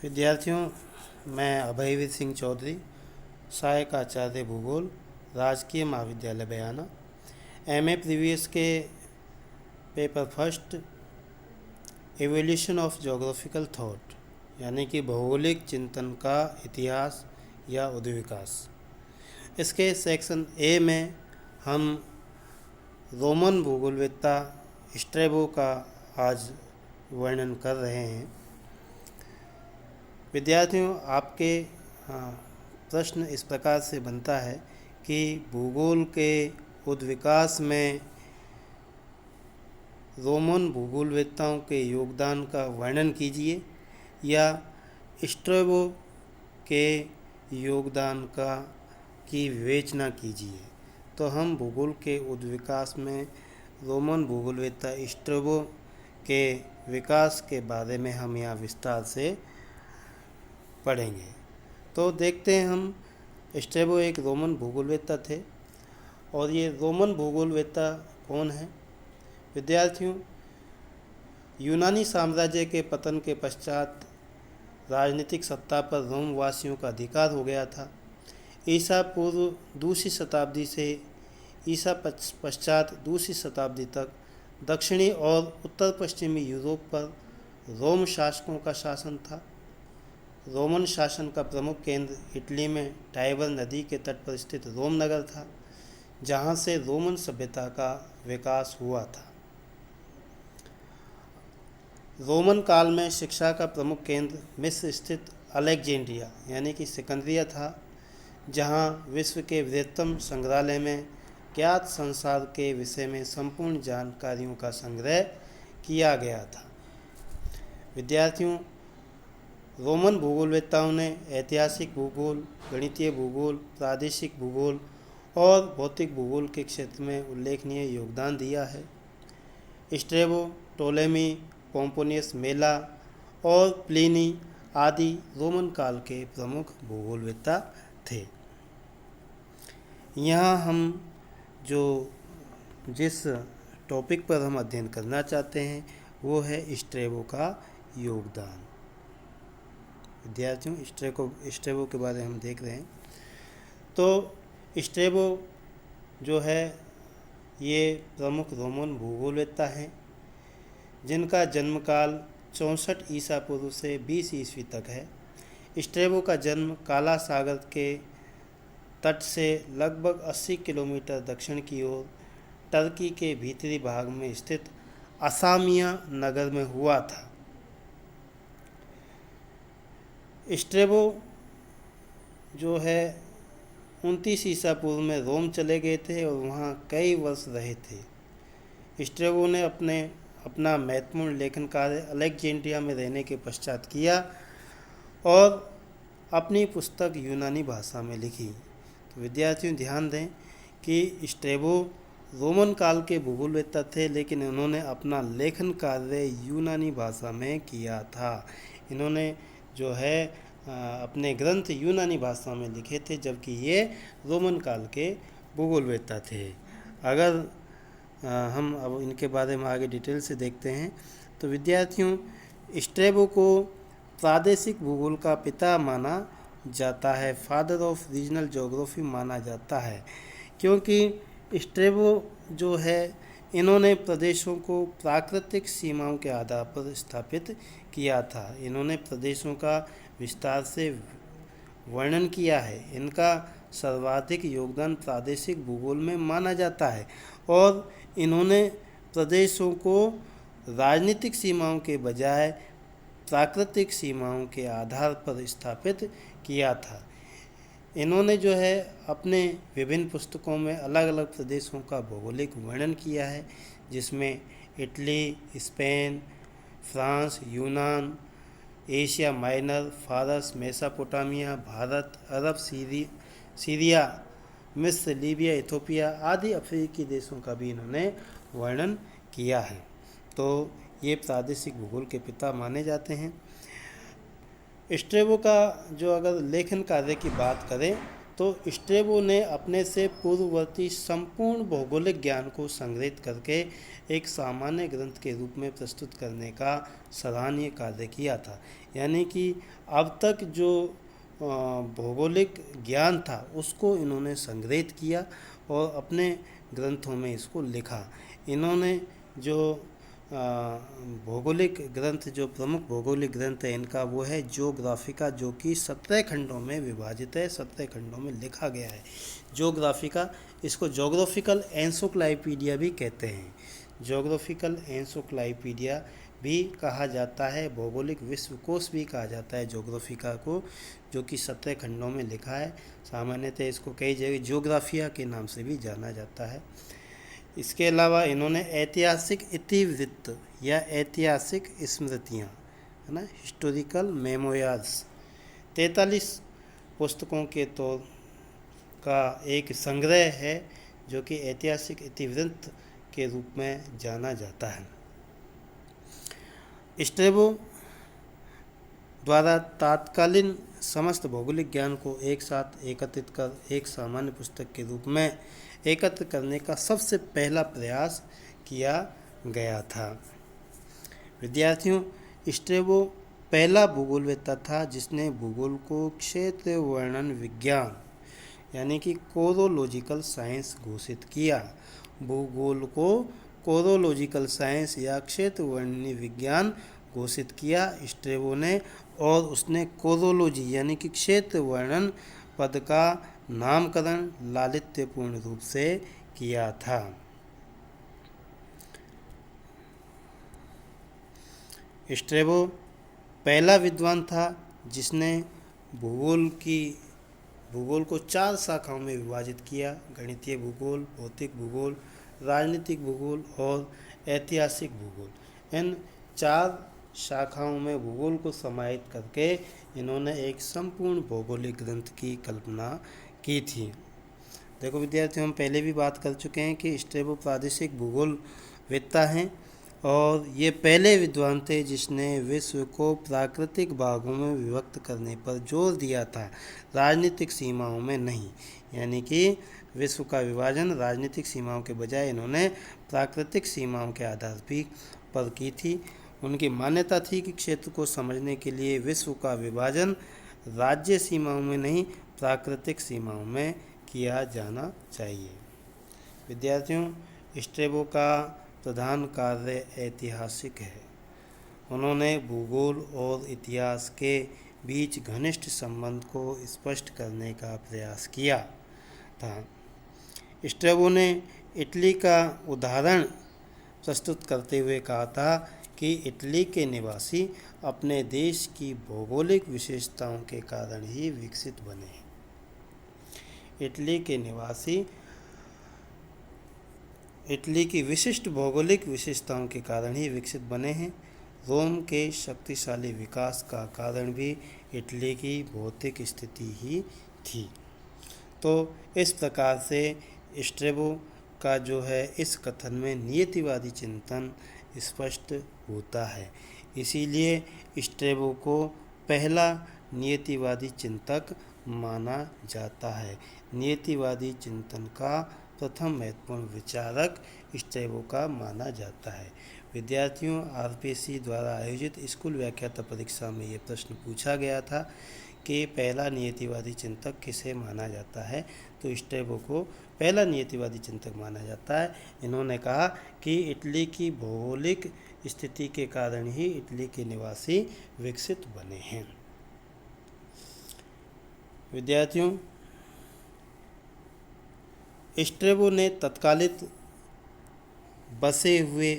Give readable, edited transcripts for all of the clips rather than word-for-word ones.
विद्यार्थियों, मैं अभयवीर सिंह चौधरी, सहायक आचार्य भूगोल, राजकीय महाविद्यालय बयाना, एमए प्रीवियस के paper first evolution of geographical thought यानी कि भौगोलिक चिंतन का इतिहास या उद्विकास। इसके सेक्शन ए में हम रोमन भूगोलवेत्ता स्ट्रैबो का आज वर्णन कर रहे हैं। विद्यार्थियों, आपके प्रश्न इस प्रकार से बनता है कि भूगोल के उद्विकास में रोमन भूगोलवेत्ताओं के योगदान का वर्णन कीजिए या स्ट्रैबो के योगदान की विवेचना कीजिए। तो हम भूगोल के उद्विकास में रोमन भूगोलवेत्ता स्ट्रैबो के विकास के बारे में हम यहाँ विस्तार से पढ़ेंगे। तो देखते हैं हम, स्ट्रैबो एक रोमन भूगोलवेत्ता थे। और ये रोमन भूगोलवेत्ता कौन है? विद्यार्थियों, यूनानी साम्राज्य के पतन के पश्चात राजनीतिक सत्ता पर रोम वासियों का अधिकार हो गया था। ईसा पूर्व दूसरी शताब्दी से ईसा पश्चात दूसरी शताब्दी तक दक्षिणी और उत्तर पश्चिमी यूरोप पर रोम शासकों का शासन था। रोमन शासन का प्रमुख केंद्र इटली में टाइबर नदी के तट पर स्थित रोम नगर था, जहां से रोमन सभ्यता का विकास हुआ था। रोमन काल में शिक्षा का प्रमुख केंद्र मिस्र स्थित अलेक्जेंड्रिया यानी कि सिकंदरिया था, जहां विश्व के बृहत्तम संग्रहालय में ज्ञात संसार के विषय में संपूर्ण जानकारियों का संग्रह किया गया था। विद्यार्थियों, रोमन भूगोलवेत्ताओं ने ऐतिहासिक भूगोल, गणितीय भूगोल, प्रादेशिक भूगोल और भौतिक भूगोल के क्षेत्र में उल्लेखनीय योगदान दिया है। स्ट्रैबो, टोलेमी, पोम्पोनियस मेला और प्लिनी आदि रोमन काल के प्रमुख भूगोलवेत्ता थे। यहाँ हम जिस टॉपिक पर हम अध्ययन करना चाहते हैं वो है स्ट्रैबो का योगदान। विद्यार्थियों, स्ट्रैबो के बारे में हम देख रहे हैं। तो स्ट्रैबो जो है ये प्रमुख रोमन भूगोलवेत्ता हैं, जिनका जन्मकाल 64 ईसा पूर्व से 20 ईस्वी तक है। स्ट्रैबो का जन्म काला सागर के तट से लगभग 80 किलोमीटर दक्षिण की ओर टर्की के भीतरी भाग में स्थित असामिया नगर में हुआ था। स्ट्रैबो जो है 29 ईसा पूर्व में रोम चले गए थे और वहाँ कई वर्ष रहे थे। स्ट्रैबो ने अपना महत्वपूर्ण लेखन कार्य अलेक्जेंड्रिया में रहने के पश्चात किया और अपनी पुस्तक यूनानी भाषा में लिखी। तो विद्यार्थियों, ध्यान दें कि स्ट्रैबो रोमन काल के भूगोलवेत्ता थे, लेकिन उन्होंने अपना लेखन कार्य यूनानी भाषा में किया था। इन्होंने जो है अपने ग्रंथ यूनानी भाषा में लिखे थे, जबकि ये रोमन काल के भूगोलवेत्ता थे। अगर हम अब इनके बारे में आगे डिटेल से देखते हैं तो विद्यार्थियों, स्ट्रैबो को प्रादेशिक भूगोल का पिता माना जाता है, फादर ऑफ रीजनल ज्योग्राफी माना जाता है, क्योंकि स्ट्रैबो जो है इन्होंने प्रदेशों को प्राकृतिक सीमाओं के आधार पर स्थापित किया था। इन्होंने प्रदेशों का विस्तार से वर्णन किया है। इनका सर्वाधिक योगदान प्रादेशिक भूगोल में माना जाता है और इन्होंने प्रदेशों को राजनीतिक सीमाओं के बजाय प्राकृतिक सीमाओं के आधार पर स्थापित किया था। इन्होंने जो है अपने विभिन्न पुस्तकों में अलग अलग प्रदेशों का भौगोलिक वर्णन किया है, जिसमें इटली, स्पेन, फ्रांस, यूनान, एशिया माइनर, फारस, मेसोपोटामिया, भारत, अरब, सीरिया, मिस्र, लीबिया, इथोपिया आदि अफ्रीकी देशों का भी इन्होंने वर्णन किया है। तो ये प्रादेशिक भूगोल के पिता माने जाते हैं। स्ट्रैबो का जो अगर लेखन कार्य की बात करें तो स्ट्रेबो ने अपने से पूर्ववर्ती संपूर्ण भौगोलिक ज्ञान को संग्रहित करके एक सामान्य ग्रंथ के रूप में प्रस्तुत करने का सराहनीय कार्य किया था। यानी कि अब तक जो भौगोलिक ज्ञान था उसको इन्होंने संग्रहित किया और अपने ग्रंथों में इसको लिखा। इन्होंने जो भौगोलिक ग्रंथ, जो प्रमुख भौगोलिक ग्रंथ है इनका, वो है ज्योग्राफिका, जो कि 17 खंडों में विभाजित है, 17 खंडों में लिखा गया है। ज्योग्राफिका, इसको ज्योग्राफिकल एनसाइक्लोपीडिया भी कहते हैं। ज्योग्राफिकल एनसाइक्लोपीडिया भी कहा जाता है, भौगोलिक विश्वकोश भी कहा जाता है ज्योग्राफिका को, जो कि 17 खंडों में लिखा है। सामान्यतः इसको कई जगह ज्योग्राफिया के नाम से भी जाना जाता है। इसके अलावा इन्होंने ऐतिहासिक इतिवृत्त या ऐतिहासिक स्मृतियाँ, है ना, हिस्टोरिकल मेमोयर्स, 43 पुस्तकों के तौर का एक संग्रह है जो कि ऐतिहासिक इतिवृत्त के रूप में जाना जाता है। स्ट्रेबो द्वारा तात्कालीन समस्त भौगोलिक ज्ञान को एक साथ एकत्रित कर एक सामान्य पुस्तक के रूप में एकत्र करने का सबसे पहला प्रयास किया गया था। विद्यार्थियों, स्ट्रेबो पहला भूगोलवेत्ता था जिसने भूगोल को क्षेत्र वर्णन विज्ञान यानी कि कोरोलॉजिकल साइंस घोषित किया। भूगोल को कोरोलॉजिकल साइंस या क्षेत्र वर्णनी विज्ञान घोषित किया स्ट्रेबो ने, और उसने कोरोलॉजी यानी कि क्षेत्र वर्णन पद का नामकरण लालित्यपूर्ण रूप से किया था। स्ट्रेबो पहला विद्वान था जिसने भूगोल को 4 शाखाओं में विभाजित किया: गणितीय भूगोल, भौतिक भूगोल, राजनीतिक भूगोल और ऐतिहासिक भूगोल। इन 4 शाखाओं में भूगोल को समाहित करके इन्होंने एक संपूर्ण भौगोलिक ग्रंथ की कल्पना की थी। देखो विद्यार्थियों, हम पहले भी बात कर चुके हैं कि स्ट्रेबो प्रादेशिक भूगोलवेत्ता हैं और ये पहले विद्वान थे जिसने विश्व को प्राकृतिक भागों में विभक्त करने पर जोर दिया था, राजनीतिक सीमाओं में नहीं। यानी कि विश्व का विभाजन राजनीतिक सीमाओं के बजाय इन्होंने प्राकृतिक सीमाओं के आधार पर की थी। उनकी मान्यता थी कि क्षेत्र को समझने के लिए विश्व का विभाजन राज्य सीमाओं में नहीं, प्राकृतिक सीमाओं में किया जाना चाहिए। विद्यार्थियों, स्ट्रेबो का प्रधान कार्य ऐतिहासिक है। उन्होंने भूगोल और इतिहास के बीच घनिष्ठ संबंध को स्पष्ट करने का प्रयास किया था। स्ट्रेबो ने इटली का उदाहरण प्रस्तुत करते हुए कहा था कि इटली के निवासी अपने देश की भौगोलिक विशेषताओं के कारण ही विकसित बने। इटली के निवासी इटली की विशिष्ट भौगोलिक विशेषताओं के कारण ही विकसित बने हैं। रोम के शक्तिशाली विकास का कारण भी इटली की भौतिक स्थिति ही थी। तो इस प्रकार से स्ट्रेबो का जो है इस कथन में नियतिवादी चिंतन स्पष्ट होता है। इसीलिए स्ट्रेबो को पहला नियतिवादी चिंतक माना जाता है। नियतिवादी चिंतन का प्रथम महत्वपूर्ण विचारक स्ट्रेबो का माना जाता है। विद्यार्थियों, आरपीएससी द्वारा आयोजित स्कूल व्याख्याता परीक्षा में ये प्रश्न पूछा गया था कि पहला नियतिवादी चिंतक किसे माना जाता है, तो स्ट्रेबो को पहला नियतिवादी चिंतक माना जाता है। इन्होंने कहा कि इटली की भौगोलिक स्थिति के कारण ही इटली के निवासी विकसित बने हैं। विद्यार्थियों, स्ट्रेबो ने तत्कालिक बसे हुए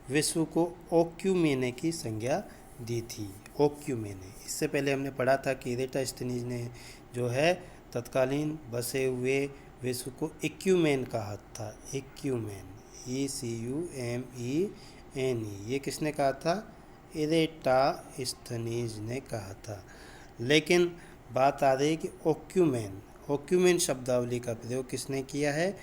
विश्व को ओक्यूमेने की संज्ञा दी थी। ओक्यूमेने, इससे पहले हमने पढ़ा था कि इरेटोस्थेनीज ने जो है तत्कालीन बसे हुए विश्व को इक्यूमेन कहा था। इक्यूमेन, ECUMENE, ये किसने कहा था? इरेटोस्थेनीज ने कहा था। लेकिन बात आ रही है कि ओक्यूमेन शब्दावली का प्रयोग किसने किया है?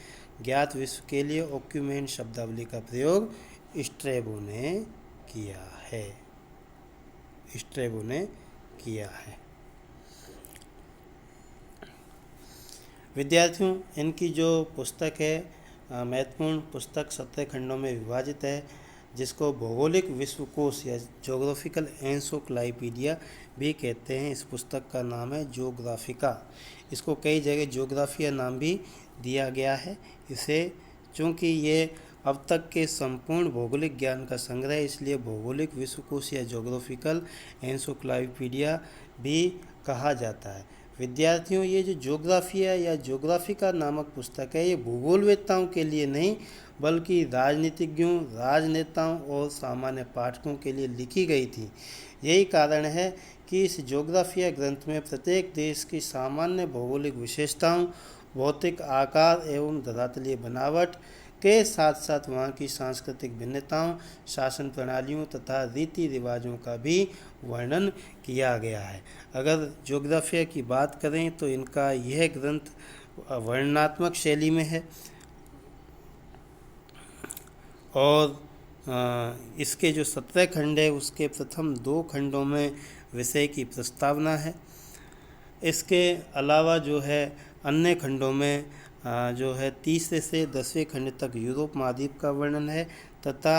ज्ञात विश्व के लिए ओक्यूमेन शब्दावली का प्रयोग स्ट्रेबो ने किया है। स्ट्रेबो ने किया है। विद्यार्थियों, इनकी जो पुस्तक है महत्वपूर्ण पुस्तक 17 खंडों में विभाजित है, जिसको भौगोलिक विश्वकोश या ज्योग्राफिकल एनसाइक्लोपीडिया भी कहते हैं। इस पुस्तक का नाम है ज्योग्राफिका। इसको कई जगह ज्योग्राफिया नाम भी दिया गया है इसे, चूँकि ये अब तक के संपूर्ण भौगोलिक ज्ञान का संग्रह है, इसलिए भौगोलिक विश्वकोश या ज्योग्राफिकल एनसाइक्लोपीडिया भी कहा जाता है। विद्यार्थियों, ये जो ज्योग्राफिया या ज्योग्राफिका नामक पुस्तक है, ये भूगोलवेत्ताओं के लिए नहीं बल्कि राजनीतिज्ञों, राजनेताओं और सामान्य पाठकों के लिए लिखी गई थी। यही कारण है कि इस ज्योग्राफिया ग्रंथ में प्रत्येक देश की सामान्य भौगोलिक विशेषताओं, भौतिक आकार एवं धरातलीय बनावट के साथ साथ वहाँ की सांस्कृतिक भिन्नताओं, शासन प्रणालियों तथा रीति रिवाजों का भी वर्णन किया गया है। अगर ज्योग्राफिया की बात करें तो इनका यह ग्रंथ वर्णनात्मक शैली में है और इसके जो 17 खंड है उसके प्रथम 2 खंडों में विषय की प्रस्तावना है। इसके अलावा जो है अन्य खंडों में जो है 30 से 10वें खंड तक यूरोप महाद्वीप का वर्णन है तथा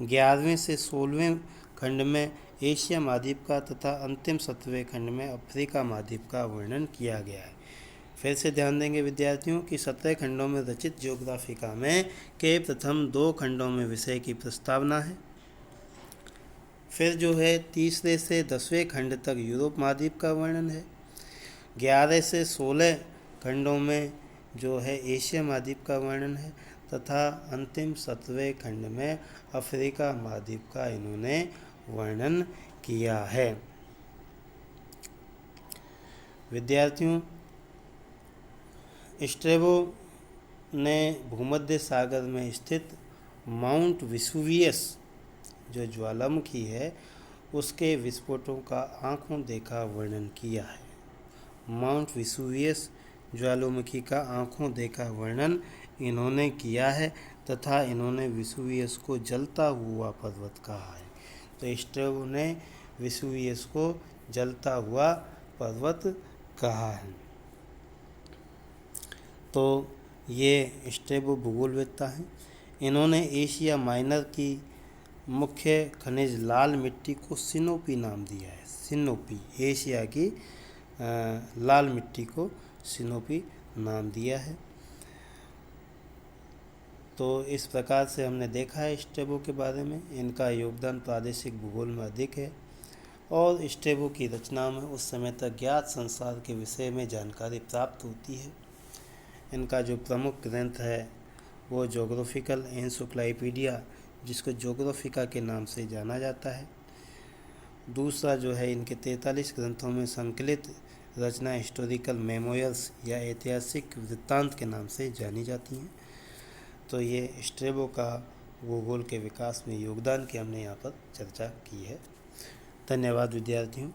11वें से 16वें खंड में एशिया महाद्वीप का तथा अंतिम 17वें खंड में अफ्रीका महाद्वीप का वर्णन किया गया है। फिर से ध्यान देंगे विद्यार्थियों कि 17 खंडों में रचित ज्योग्राफिका में के प्रथम 2 खंडों में विषय की प्रस्तावना है। फिर जो है 30 से 10वें खंड तक यूरोप महाद्वीप का वर्णन है। 11 से 16 खंडों में जो है एशिया महाद्वीप का वर्णन है तथा अंतिम 17वें खंड में अफ्रीका महाद्वीप का इन्होंने वर्णन किया है। विद्यार्थियों, स्ट्रैबो ने भूमध्य सागर में स्थित माउंट वेसुवियस जो ज्वालामुखी है उसके विस्फोटों का आंखों देखा वर्णन किया है। माउंट वेसुवियस ज्वालामुखी का आंखों देखा वर्णन इन्होंने किया है तथा इन्होंने वेसुवियस को जलता हुआ पर्वत कहा है। तो स्ट्रैबो ने वेसुवियस को जलता हुआ पर्वत कहा है। तो ये स्ट्रैबो भूगोलवेत्ता हैं। इन्होंने एशिया माइनर की मुख्य खनिज लाल मिट्टी को सिनोपी नाम दिया है। सिनोपी, एशिया की लाल मिट्टी को सिनोपी नाम दिया है। तो इस प्रकार से हमने देखा है स्ट्रैबो के बारे में। इनका योगदान प्रादेशिक भूगोल में अधिक है और स्ट्रैबो की रचनाओं में उस समय तक ज्ञात संसार के विषय में जानकारी प्राप्त होती है। इनका जो प्रमुख ग्रंथ है वो ज्योग्राफिकल एनसाइक्लोपीडिया, जिसको ज्योग्राफिका के नाम से जाना जाता है। दूसरा जो है इनके 43 ग्रंथों में संकलित रचना हिस्टोरिकल मेमोयर्स या ऐतिहासिक वृत्तांत के नाम से जानी जाती हैं। तो ये स्ट्रैबो का भूगोल के विकास में योगदान की हमने यहाँ पर चर्चा की है। धन्यवाद विद्यार्थियों।